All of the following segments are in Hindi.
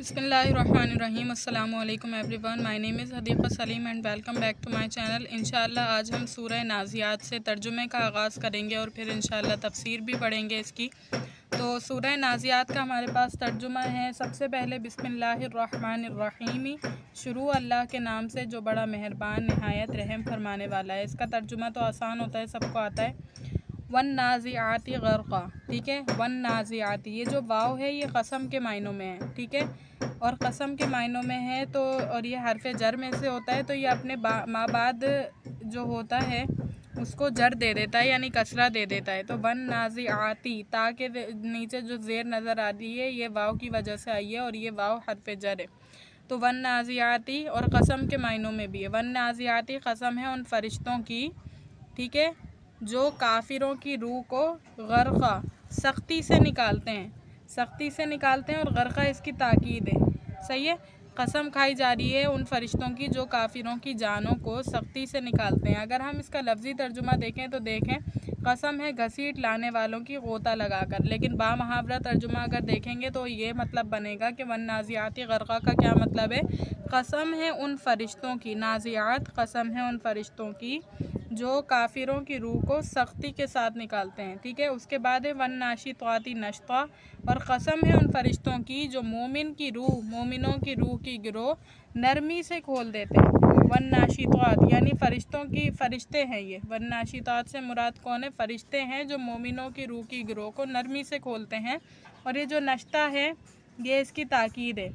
बिस्मिल्लाहिर्रहमानिर्रहीम। अस्सलामु अलैकुम everyone. My name is Hadiqa Saleem and welcome back to my channel. इंशाअल्लाह आज हम सूरह नाज़ियात से तर्जुमे का आगाज़ करेंगे और फिर इंशाअल्लाह तफसीर भी पढ़ेंगे इसकी। तो सूरह नाज़ियात का हमारे पास तर्जुमा है। सबसे पहले बिस्मिल्लाहिर्रहमानिर्रहीम, शुरू अल्लाह के नाम से जो बड़ा मेहरबान नहायत रहम फरमाने वाला है। इसका तर्जुमा तो आसान होता है, सबको आता है। वन नाज़ियाती ग़र्क़ा, ठीक है। वन नाज़ियाती, ये जो वाव है ये कसम के मायनों में है, ठीक है। और कसम के मायनों में है तो और ये हरफ जर में से होता है तो ये अपने माँ बाद जो होता है उसको जर दे देता है, यानी कसरा दे देता है। तो वन नाज़ियाती, ता के नीचे जो ज़ेर नज़र आ रही है ये वाव की वजह से आई है और ये वाव हरफ जर है। तो वन नाज़ियाती और कसम के मायनों में भी है। वन नाज़ियाती कसम है उन फरिश्तों की, ठीक है, जो काफिरों की रूह को गर्क़ा सख्ती से निकालते हैं, सख्ती से निकालते हैं। और गर्क़ा इसकी ताकीद है, सही है। कसम खाई जा रही है उन फरिश्तों की जो काफिरों की जानों को सख्ती से निकालते हैं। अगर हम इसका लफ्ज़ी तर्जुमा देखें तो देखें कसम है घसीट लाने वालों की गोता लगाकर, लेकिन बामुहावरा तर्जुमा अगर देखेंगे तो ये मतलब बनेगा कि वन नाज़ियाती ग़र्क़ा का क्या मतलब है, कसम है उन फरिश्तों की, नाज़ियात कसम है उन फरिश्तों की जो काफिरों की रूह को सख्ती के साथ निकालते हैं, ठीक है। उसके बाद है वन नाशिताती नश्ता, और कसम है उन फरिश्तों की जो मोमिन की रूह, मोमिनों की रूह की गिरोह नरमी से खोल देते हैं। वन नाशितात यानी फरिश्तों की, फरिश्ते हैं ये। वन नाशितात से मुराद कौन है, फरिश्ते हैं जो मोमिनों की रूह की गिरोह को नरमी से खोलते हैं। और ये जो नश्ता है ये इसकी ताकीद है,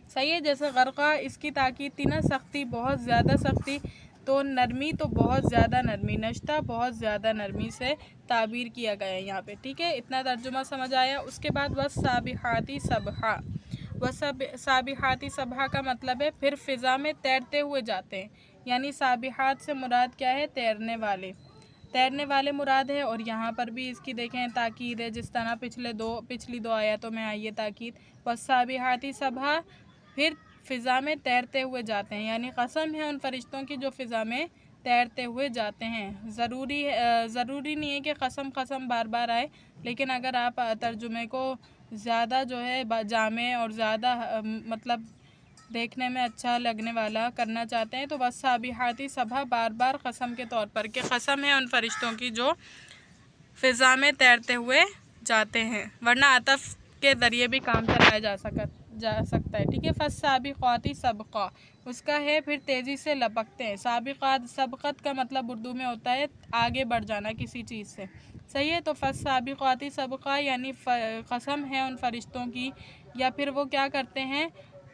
सही है। जैसे ग़र्क़ा इसकी ताकीद थी ना, सख्ती, बहुत ज़्यादा सख्ती, तो नरमी तो बहुत ज़्यादा नरमी, नश्ता बहुत ज़्यादा नरमी से ताबीर किया गया है यहाँ पे, ठीक है। इतना तर्जुमा समझ आया। उसके बाद वस साबिहाती सबहा, वस साबिहाती सबहा का मतलब है फिर फ़िज़ा में तैरते हुए जाते हैं, यानी साबिहात से मुराद क्या है, तैरने वाले, तैरने वाले मुराद है। और यहाँ पर भी इसकी देखें ताकीद है, जिस तरह पिछली दो आयतों में आई है ताकीद। वस साबिहाती सबहा, फिर फ़िज़ा में तैरते हुए जाते हैं, यानी कसम है उन फरिश्तों की जो फ़िज़ा में तैरते हुए जाते हैं। ज़रूरी नहीं है कि कसम कसम बार बार आए, लेकिन अगर आप तर्जुमे को ज़्यादा जो है जामे और ज़्यादा मतलब देखने में अच्छा लगने वाला करना चाहते हैं तो बस साबिहाती सबहा बार बार कसम के तौर पर, कि कसम है उन फरिश्तों की जो फ़िज़ा में तैरते हुए जाते हैं, वरना अतफ़ के ज़रिए भी काम चलाया जा सकता है, ठीक है। फस साबिक़ाती सबक़ा, उसका है फिर तेज़ी से लपकते हैं। साबिक़ात, सबक़त का मतलब उर्दू में होता है आगे बढ़ जाना किसी चीज़ से, सही है। तो फस साबिक़ाती सबक़ा यानी कसम है उन फरिश्तों की, या फिर वो क्या करते हैं,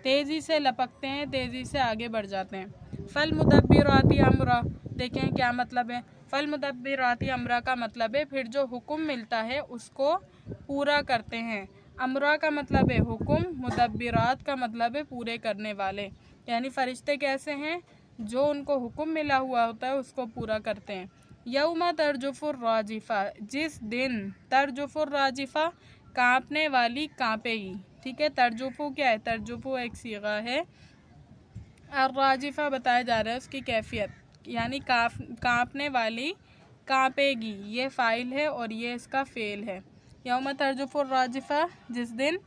तेज़ी से लपकते हैं, तेज़ी से आगे बढ़ जाते हैं। फ़ल मुदब्बिराती अमरा, देखें क्या मतलब है। फ़ल मुदब्बिराती अमरा का मतलब है फिर जो हुक्म मिलता है उसको पूरा करते हैं। अमरा का मतलब है हुक्म, मुदब्बिरात का मतलब है पूरे करने वाले, यानी फ़रिश्ते कैसे हैं, जो उनको हुक्म मिला हुआ होता है उसको पूरा करते हैं। यौमा तरजुफुर राजिफ़ा, जिस दिन, तरजुफुर राजिफ़ा काँपने वाली काँपेगी, ठीक है। तरजुफु क्या है, तरजुफु एक सीगा है, और राजिफ़ा बताया जा रहा है उसकी कैफियत, यानी काँपने वाली काँपेगी, ये फ़ाइल है और ये इसका फ़ेल है। यौम तरजुफुर राजिफ़ा, जिस दिन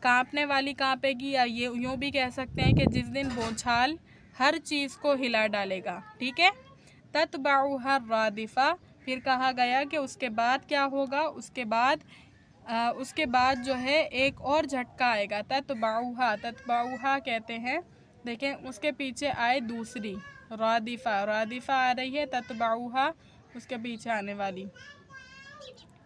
काँपने वाली काँपेगी, या ये यूँ भी कह सकते हैं कि जिस दिन बौछाल हर चीज़ को हिला डालेगा, ठीक है। तत्बाउहा रादिफ़ा, फिर कहा गया कि उसके बाद क्या होगा, उसके बाद जो है एक और झटका आएगा। तत्बाउहा, तत्बाउहा कहते हैं, देखें उसके पीछे आए दूसरी रादिफ़ा, रादिफ़ा आ रही है, तत्बाउहा उसके पीछे आने वाली,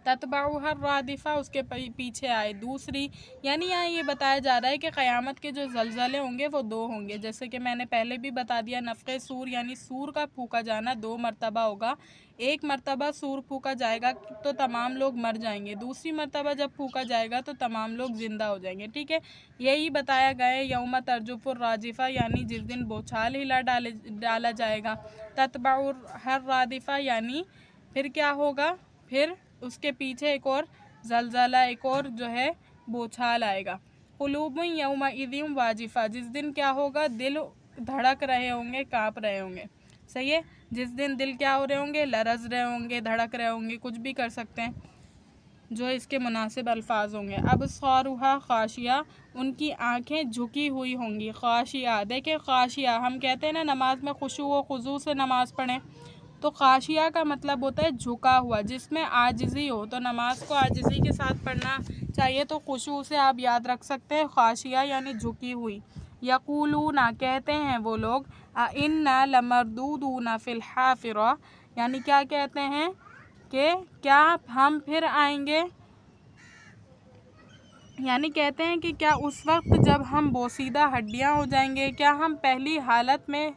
तत्बाउहा रादिफ़ा उसके पीछे आए दूसरी, यानी यहाँ ये बताया जा रहा है कि क़यामत के जो ज़लज़ले होंगे वो दो होंगे। जैसे कि मैंने पहले भी बता दिया, नफ़क़े सूर यानी सूर का फूका जाना 2 मरतबा होगा। एक मरतबा सूर फूका जाएगा तो तमाम लोग मर जाएंगे, दूसरी मरतबा जब फूका जाएगा तो तमाम लोग ज़िंदा हो जाएंगे, ठीक है। यही बताया गया है यौम तरजुफुर राजिफ़ा, यानी जिस दिन बौछाल हिला डाला जाएगा। तत्बाउहा रादिफ़ा यानी फिर क्या होगा, फिर उसके पीछे एक और ज़लज़ला, एक और जो है बौछाल आएगा। क़ुलूबुन यौमइज़िन वाजिफ़ा, जिस दिन क्या होगा, दिल धड़क रहे होंगे, काँप रहे होंगे, सही है। जिस दिन दिल क्या हो रहे होंगे, लरज़ रहे होंगे, धड़क रहे होंगे, कुछ भी कर सकते हैं। जो इसके मुनासिब अल्फाज होंगे। अब सारुहा खाशिया, उनकी आंखें झुकी हुई होंगी। खाशिया, देखिए खाशिया हम कहते हैं ना नमाज में खुशू व खुजू से नमाज पढ़ें, तो खाशिया का मतलब होता है झुका हुआ, जिसमें आजिज़ी हो, तो नमाज को आजिज़ी के साथ पढ़ना चाहिए। तो खुशू से आप याद रख सकते हैं खाशिया यानी झुकी हुई। यक़ूलूना, कहते हैं वो लोग, इन्ना लमरदूदूना फिल हाफ़िरा, यानी क्या कहते हैं कि क्या हम फिर आएंगे, यानी कहते हैं कि क्या उस वक्त जब हम बोसीदा हड्डियां हो जाएंगे, क्या हम पहली हालत में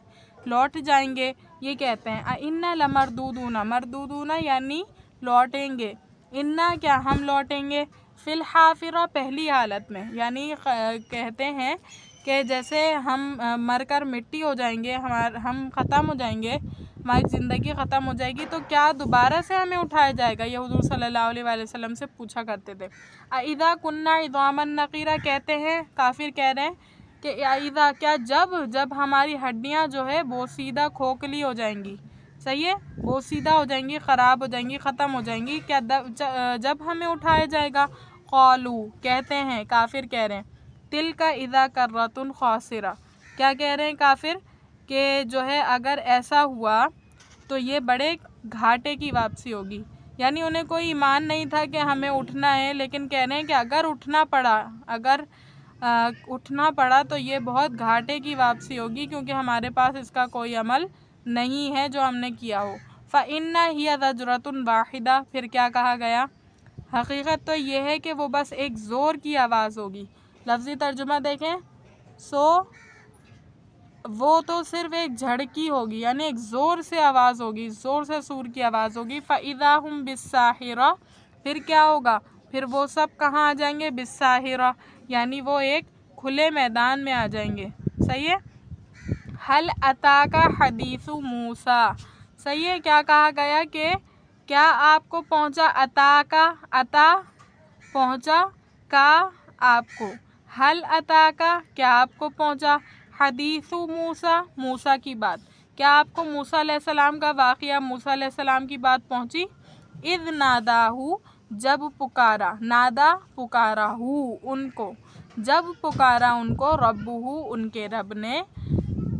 लौट जाएंगे। ये कहते हैं इन्ना लमरदूदूना, मरदूदूना यानी लौटेंगे, इन्ना क्या हम लौटेंगे, फिल हाफिरा पहली हालत में, यानी कहते हैं कि जैसे हम मरकर मिट्टी हो जाएंगे, हम ख़त्म हो जाएंगे, हमारी ज़िंदगी ख़त्म हो जाएगी, तो क्या दोबारा से हमें उठाया जाएगा। ये हुज़ूर सल्लल्लाहु अलैहि वसल्लम से पूछा करते थे। इज़ा कुन्ना इज़ामन नक़ीरा, कहते हैं काफिर कह रहे हैं कि इज़ा क्या जब हमारी हड्डियां जो है बोसीदा खोखली हो जाएंगी, सही है, बोसीदा हो जाएंगी, ख़राब हो जाएंगी, ख़त्म हो जाएंगी, क्या जब हमें उठाया जाएगा। क़ालू, कहते हैं काफिर कह रहे हैं, तिल का इज़ा कर्रतुन ख़ासिरा, क्या कह रहे हैं काफिर कि जो है अगर ऐसा हुआ तो ये बड़े घाटे की वापसी होगी। यानी उन्हें कोई ईमान नहीं था कि हमें उठना है, लेकिन कह रहे हैं कि अगर उठना पड़ा तो ये बहुत घाटे की वापसी होगी, क्योंकि हमारे पास इसका कोई अमल नहीं है जो हमने किया हो। फ़इन्ना हिया ज़जरतुन वाहिदा, फिर क्या कहा गया, हकीकत तो ये है कि वो बस एक ज़ोर की आवाज़ होगी। लफ्ज़ी तर्जुमा देखें, सो वो तो सिर्फ एक झड़की होगी, यानी एक ज़ोर से आवाज़ होगी, ज़ोर से सूर की आवाज़ होगी। फ़इज़ा हुम बिस्साहिरा, फिर क्या होगा, फिर वो सब कहाँ आ जाएंगे, बिस्साहिरा यानी वो एक खुले मैदान में आ जाएंगे, सही है। हल अताका हदीसु मूसा, सही है, क्या कहा गया कि क्या आपको पहुँचा, अता पहुँचा का आपको, हल अताका क्या आपको पहुँचा, हदीसु मूसा की बात, क्या आपको मूसा अलैहिस्सलाम का वाक़िया, मूसा अलैहिस्सलाम की बात पहुँची। इज़ नादाहू, जब पुकारा, नादा पुकारा, हू उनको, जब पुकारा उनको, रब्बुहू उनके रब ने,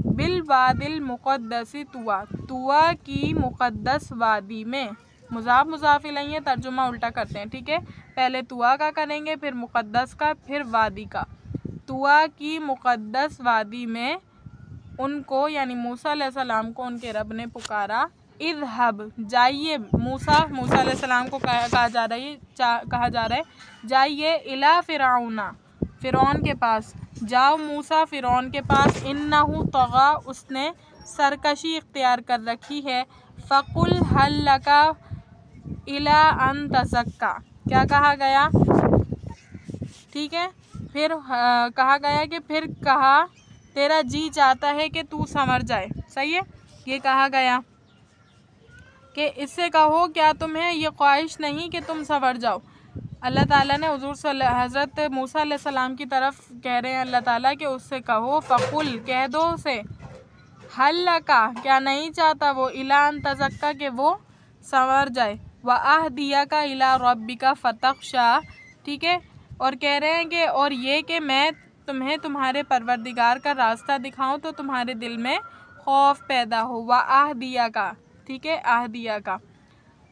बिल वादिल मुक़द्दसी तुआ की मुक़द्दस वादी में, मुज़ाफ़ मुज़ाफ़ इलैहि, तर्जुमा उल्टा करते हैं, ठीक है, पहले तुआ का करेंगे, फिर मुक़द्दस का, फिर वादी का। तुआ की मुक़द्दस वादी में उनको यानी मूसा अलैहिस्सलाम को उनके रब ने पुकारा। इज़हब, जाइए, मूसा अलैहिस्सलाम को कहा जा रहा है जाइए, इला फ़िरऔना, फ़िरौन के पास, जाओ मूसा फ़िरौन के पास, इन्नहु तग़ा, उसने सरकशी इख्तियार कर रखी है। फ़कुल हल लका इला अन तज़क्का, क्या कहा गया, ठीक है, फिर कहा गया कि फिर कहा तेरा जी चाहता है कि तू संवर जाए, सही है, ये कहा गया कि इससे कहो क्या तुम्हें ये ख्वाहिश नहीं कि तुम संवर जाओ। अल्लाह ताला ने हज़रत मूसा अलैहिस्सलाम की तरफ कह रहे हैं अल्लाह ताला कि उससे कहो, फ़कुल कह दो उसे, हल लका क्या नहीं चाहता वो, इला अन तज़क्का के वो संवर जाए, व अहदिया का इला रब्बिका फ़तख़शा, ठीक है, और कह रहे हैं कि और ये कि मैं तुम्हें तुम्हारे परवरदिगार का रास्ता दिखाऊं तो तुम्हारे दिल में खौफ पैदा हो। व आहदिया का, ठीक है, आहदिया का,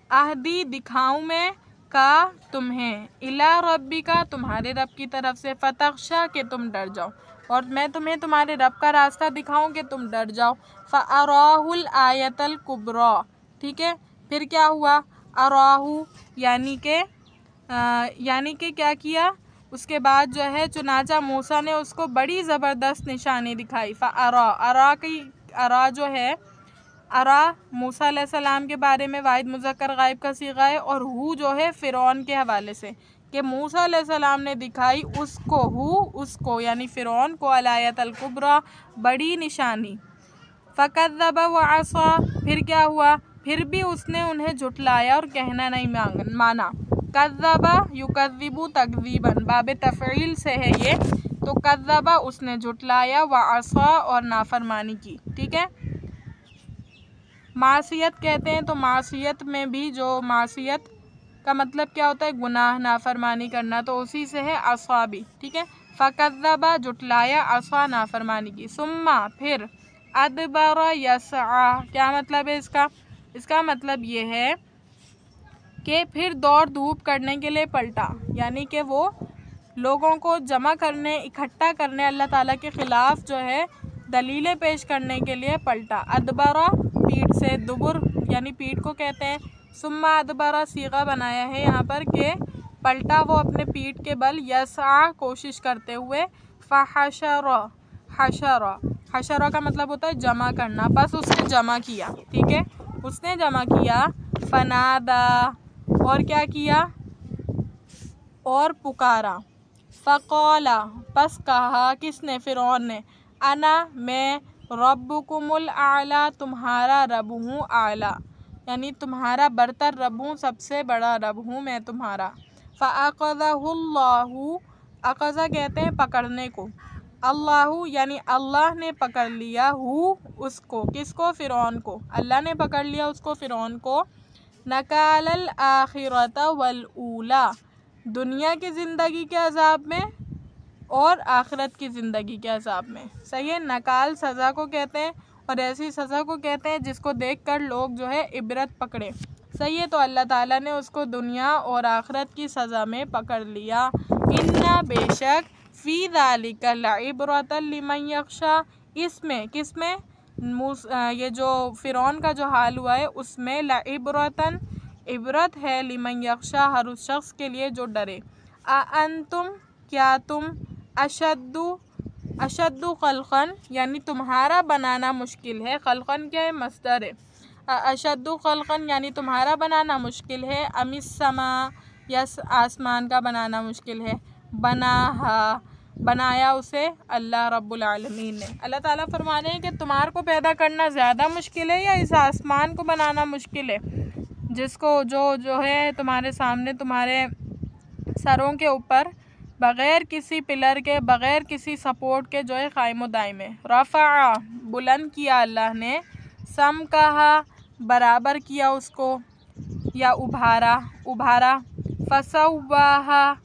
आहदी दिखाऊं मैं का तुम्हें, इला रब्बी का तुम्हारे रब की तरफ से, फ़तख़शा के तुम डर जाओ, और मैं तुम्हें तुम्हारे रब का रास्ता दिखाऊं कि तुम डर जाओ। फ़अराहुल आयतल कुब्रा, ठीक है, फिर क्या हुआ, अराहू यानी कि क्या किया, उसके बाद जो है चुनाचा मूसा ने उसको बड़ी ज़बरदस्त निशानी दिखाई। अरा जो है, अरा मूसा अलैहिस्सलाम के बारे में वाहिद मुज़क्कर गायब का सीगा है, और हु जो है फ़िरौन के हवाले से कि मूसा अलैहिस्सलाम ने दिखाई उसको यानी फ़िरौन को, अलायत अल कुब्रा बड़ी निशानी। फ़कज़्ज़ब व असा, फिर क्या हुआ, फिर भी उसने उन्हें झुटलाया और कहना नहीं माना। कज़्ज़बा युकज़्ज़िबु तकज़ीबन, बाब तफ़ईल से है ये, तो कज़्ज़बा उसने झुटलाया, व असा और नाफरमानी की, ठीक है। मासियत कहते हैं, तो मासियत में भी जो मासियत का मतलब क्या होता है? गुनाह, नाफरमानी करना। तो उसी से है असा भी, ठीक है। फ़कज़्ज़बा जुटलाया, असा नाफरमानी की। सुम्मा फिर, अदबरा यसआ क्या मतलब है इसका? इसका मतलब ये है कि फिर दौड़ धूप करने के लिए पलटा, यानी कि वो लोगों को जमा करने, इकट्ठा करने, अल्लाह ताला के ख़िलाफ़ जो है दलीलें पेश करने के लिए पलटा। अदबरा पीठ से, दुबुर यानी पीठ को कहते हैं। सुम्मा अदबरा सीगा बनाया है यहाँ पर कि पलटा वो अपने पीठ के बल, यसा कोशिश करते हुए, फ़हशरा हशरा, हशरा का मतलब होता है जमा करना। बस उसने जमा किया, ठीक है, उसने जमा किया। फनादा और क्या किया? और पुकारा। फ़क़ाला बस कहा, किसने? फ़िरौन ने। अना मैं, रब्बुकुमुल आला तुम्हारा रब हूँ, आला यानी तुम्हारा बरतर रब हूँ, सबसे बड़ा रब हूँ मैं तुम्हारा। फ़अख़ज़हुल्लाहु, अक़ज़ा कहते हैं पकड़ने को, अल्लाहु यानी अल्लाह ने पकड़ लिया, हु उसको, किसको? फ़िरौन को। अल्लाह ने पकड़ लिया उसको, फ़िरौन को। नकालल आखिरत वल ऊला, दुनिया की ज़िंदगी के अज़ाब में और आखिरत की ज़िंदगी के अज़ाब में। सही है। नकाल सज़ा को कहते हैं और ऐसी सज़ा को कहते हैं जिसको देखकर लोग जो है इबरत पकड़े। सही है। तो अल्लाह ताला ने उसको दुनिया और आखिरत की सज़ा में पकड़ लिया। इन्ना बेशक, फ़ी ज़ालिका लइब्रतन लिमन यख्शा, इसमें, किसमें? ये जो फ़िरौन का जो हाल हुआ है उसमें, लइब्रतन इबरत है, लिमन यख्शा हर उस शख्स के लिए जो डरे। अअंतुम क्या तुम, अशद्दु खल्क़न यानी तुम्हारा बनाना मुश्किल है, खल्क़न क्या है? मस्दर है। अशद्दु खल्क़न यानी तुम्हारा बनाना मुश्किल है, अमिस्समा या आसमान का बनाना मुश्किल है। बनाया उसे अल्लाह रब्बुल आलमीन ने। अल्लाह ताला फरमा रहे हैं कि तुम्हारे को पैदा करना ज़्यादा मुश्किल है या इस आसमान को बनाना मुश्किल है, जिसको जो है तुम्हारे सामने, तुम्हारे सरों के ऊपर बग़ैर किसी पिलर के, बग़ैर किसी सपोर्ट के जो है क़ाइम दाइम है। रफ़ा बुलंद किया अल्लाह ने, सम कहा बराबर किया उसको या उभारा, फसव्वाहा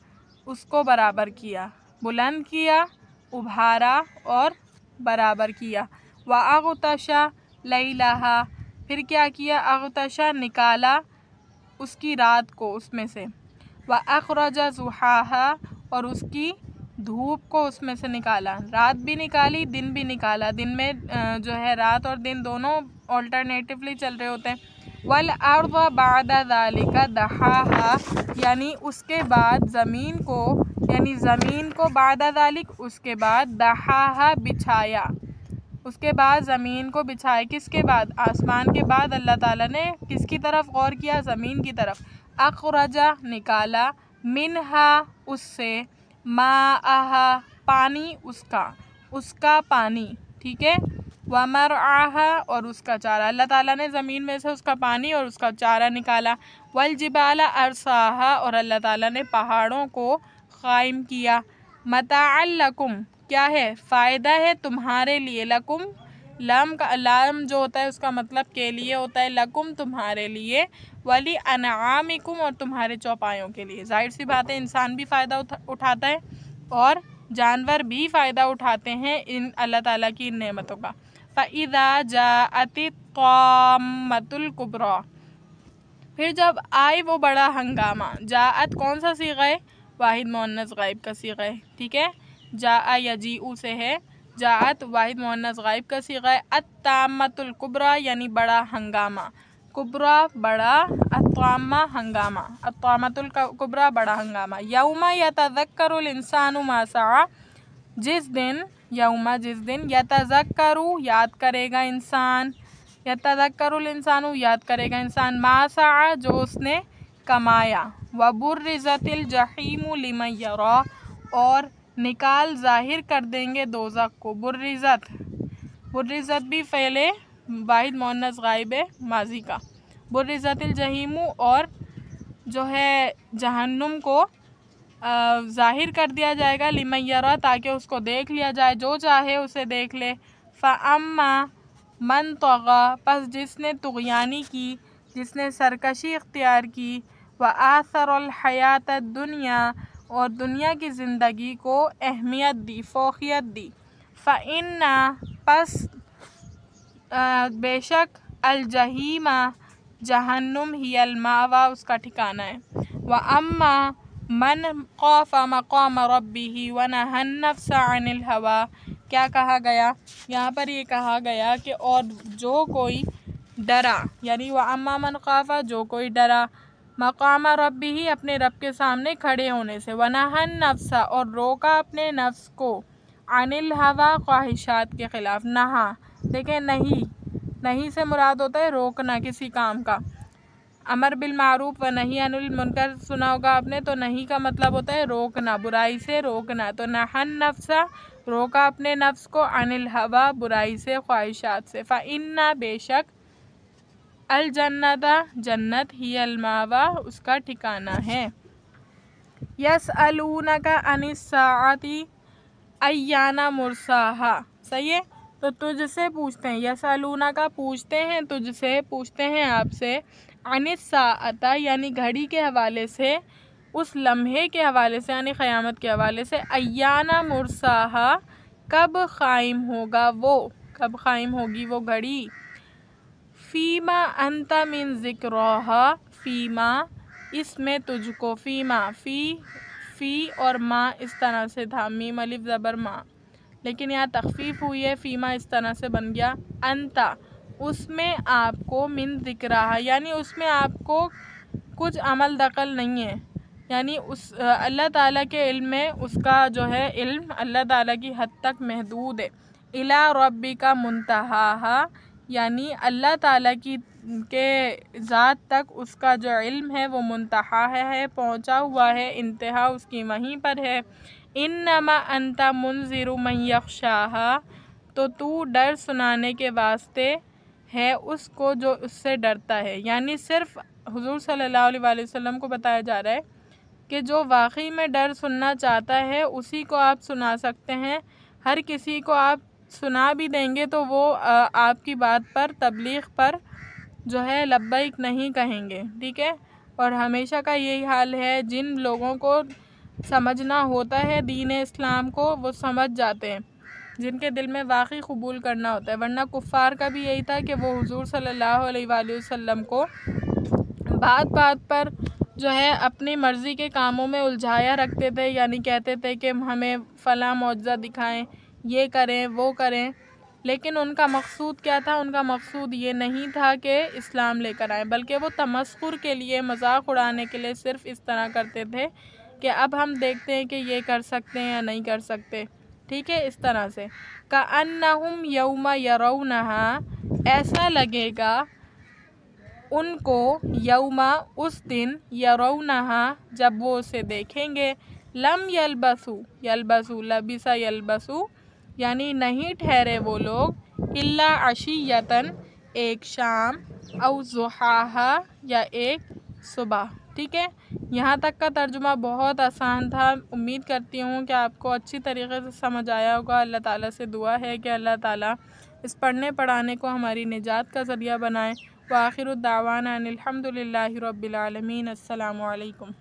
उसको बराबर किया, बुलंद किया, उभारा और बराबर किया। व अग़तशा लैलहा, फिर क्या किया? अग़तशा निकाला उसकी रात को उसमें से। व अख़रजा ज़ुहाहा, और उसकी धूप को उसमें से निकाला, रात भी निकाली, दिन भी निकाला। दिन में जो है रात और दिन दोनों ऑल्टरनेटिवली चल रहे होते हैं। वल अर्ज़ बअद ज़ालिका दहाहा, यानी उसके बाद ज़मीन को, यानी ज़मीन को, बाद ज़ालिक उसके बाद, दहाहा बिछाया, उसके बाद ज़मीन को बिछाया। किसके बाद? आसमान के बाद अल्लाह ताला ने किसकी तरफ गौर किया? ज़मीन की तरफ। अख़रजा निकाला, मिनहा उससे, माआहा पानी उसका पानी, ठीक है। व मरआहा और उसका चारा, अल्लाह ताला ने ज़मीन में से उसका पानी और उसका चारा निकाला। वल जिबाला अरसाहा, और अल्लाह ताला ने पहाड़ों को क़ाइम किया। मताअल लकुम क्या है? फ़ायदा है तुम्हारे लिए। लकुम लाम जो होता है उसका मतलब के लिए होता है, लकुम तुम्हारे लिए, वली अनआमिकुम और तुम्हारे चौपायों के लिए। जाहिर सी बात है इंसान भी फ़ायदा उठाता है और जानवर भी फ़ायदा उठाते हैं इन अल्लाह ताला की इन नेमतों का। फ़इज़ा जाअतित क़ाम्मतुल कुब्रा, फिर जब आए वो बड़ा हंगामा। जाअत कौन सा सीगा है? वाहिद मुअन्नस गायब का सीगा है, ठीक है। जाआ यजीउ से है, जाअत वाहिद मुअन्नस गायब का सीगा है। अत्ताम्मतुल कुब्रा यानी बड़ा हंगामा, कुब्रा बड़ा, अत्ताम्मा हंगामा, अत्ताम्मतुल कुब्रा बड़ा हंगामा। यौमा यतज़क्करुल इंसानु मा सआ, जिस दिन, यौमा जिस दिन, यतज़क्करु याद करेगा इंसान, यतज़क्करुल इंसानु याद करेगा इंसान, मा सआ जो उसने कमाया। व बुर्रिज़तिल जहीमु लिमन यरा, और निकाल ज़ाहिर कर देंगे दोज़ख को। बुर्रिज़त भी फ़ेले वाहिद मुअन्नस गायब है माजी का। बुर्रिज़तिल जहीमु, और जो है जहन्नुम को ज़ाहिर कर दिया जाएगा, लिमन यरा ताकि उसको देख लिया जाए, जो चाहे उसे देख ले। फ़अम्मा मन तग़ा, पस जिसने तुग़यानी की, जिसने सरकशी इख्तियार की, व आसरुल हयात दुनिया, और दुनिया की ज़िंदगी को अहमियत दी, फ़ौक़ियत दी। फ़इन्ना, पस बेशक, अलजहीमा, जहन्नुम, हियल मावा, उसका ठिकाना है। व अम्मा मन ख़ाफ़ा मक़ाम रब्बिही व नहन नफ्स अनिल हवा, क्या कहा गया यहाँ पर? ये कहा गया कि और जो कोई डरा, यानी व अम्मा मन ख़ाफ़ा, जो कोई डरा, मक़ाम रब्बिही, अपने रब के सामने खड़े होने से, व नहन नफ्सा, और रोका अपने नफ्स को, अनिल हवा, ख्वाहिशात के ख़िलाफ़। नहा, देखें, नहीं से मुराद होता है रोकना किसी काम का। अमर बिल मारूफ व नही अनिल मुनकर सुना होगा आपने, तो नहीं का मतलब होता है रोकना, बुराई से रोकना। तो नहन नफ्सा, रोका अपने नफ्स को, अनिल हवा, बुराई से, ख्वाहिशात से। फ़इन्ना, बेशक, अल जन्नता, जन्नत, ही अलमावा, उसका ठिकाना है। यसअलूनका अनिस्साअति अय्याना मुर्साहा, सही है। तो तुझसे पूछते हैं, यसअलूनका, पूछते हैं, तुझसे पूछते हैं आपसे, अनिस्साअता, यानी घड़ी के हवाले से, उस लम्हे के हवाले से, यानी क़यामत के हवाले से, अय्याना मुर्साहा, कब क़ाइम होगा वो, कब क़ाइम होगी वो घड़ी। फ़ीमा अंता मिन ज़िक्रोहा, फ़ीमा, इसमें तुझको, फ़ीमा, फ़ी और माँ इस तरह से था, मीम अलिफ ज़बर माँ, लेकिन यहाँ तख़फ़ीफ़ हुई है, फ़ीमा इस तरह से बन गया। अंता, उसमें आपको, मिन ज़िक्राहा, यानी उसमें आपको कुछ अमल दखल नहीं है, यानी उस अल्लाह ताला के इल्म में, उसका जो है इल्म अल्लाह ताला की हद तक महदूद है। इला रब्बिका मुंतहाहा, यानी अल्लाह ताला की के ज़ात तक उसका जो इल्म है वो मुंतहा है, पहुँचा हुआ है, इंतहा उसकी वहीं पर है। इन्नमा अंता मुनज़िरु मन यख़शाहा, तो तू डर सुनाने के वास्ते है उसको जो उससे डरता है, यानी सिर्फ़ हुज़ूर सल्लल्लाहु अलैहि वसल्लम को बताया जा रहा है कि जो वाकई में डर सुनना चाहता है उसी को आप सुना सकते हैं। हर किसी को आप सुना भी देंगे तो वो आपकी बात पर, तबलीग पर जो है लब्बैक नहीं कहेंगे, ठीक है। और हमेशा का यही हाल है, जिन लोगों को समझना होता है दीन इस्लाम को वो समझ जाते हैं, जिनके दिल में वाकई कबूल करना होता है। वरना कुफ़ार का भी यही था कि वो हुज़ूर सल्लल्लाहु अलैहि वसल्लम को बात बात पर जो है अपनी मर्ज़ी के कामों में उलझाया रखते थे, यानी कहते थे कि हमें फ़लाँ मौजज़ा दिखाएं, ये करें, वो करें, लेकिन उनका मकसूद क्या था? उनका मकसूद ये नहीं था कि इस्लाम लेकर आए, बल्कि वो तमस्खुर के लिए, मजाक उड़ाने के लिए सिर्फ़ इस तरह करते थे कि अब हम देखते हैं कि ये कर सकते हैं या नहीं कर सकते, ठीक है, इस तरह से। का अन्नहुम यौमा यरौनहा, ऐसा लगेगा उनको, यौमा, उस दिन, यरौनहा, जब वो उसे देखेंगे। लम यलबसु, यलबसु, लबिसा यलबसु, यानी नहीं ठहरे वो लोग, इल्ला अशियतन, एक शाम, औ ज़ुहाहा, या एक सुबह, ठीक है। यहाँ तक का तर्जुमा बहुत आसान था। उम्मीद करती हूँ कि आपको अच्छी तरीके से समझ आया होगा। अल्लाह ताला से दुआ है कि अल्लाह ताला इस पढ़ने पढ़ाने को हमारी निजात का ज़रिया बनाए। व आखिरु दावाना अनिल हम्दुलिल्लाहि रब्बिल आलमीन। अस्सलामु अलैकुम।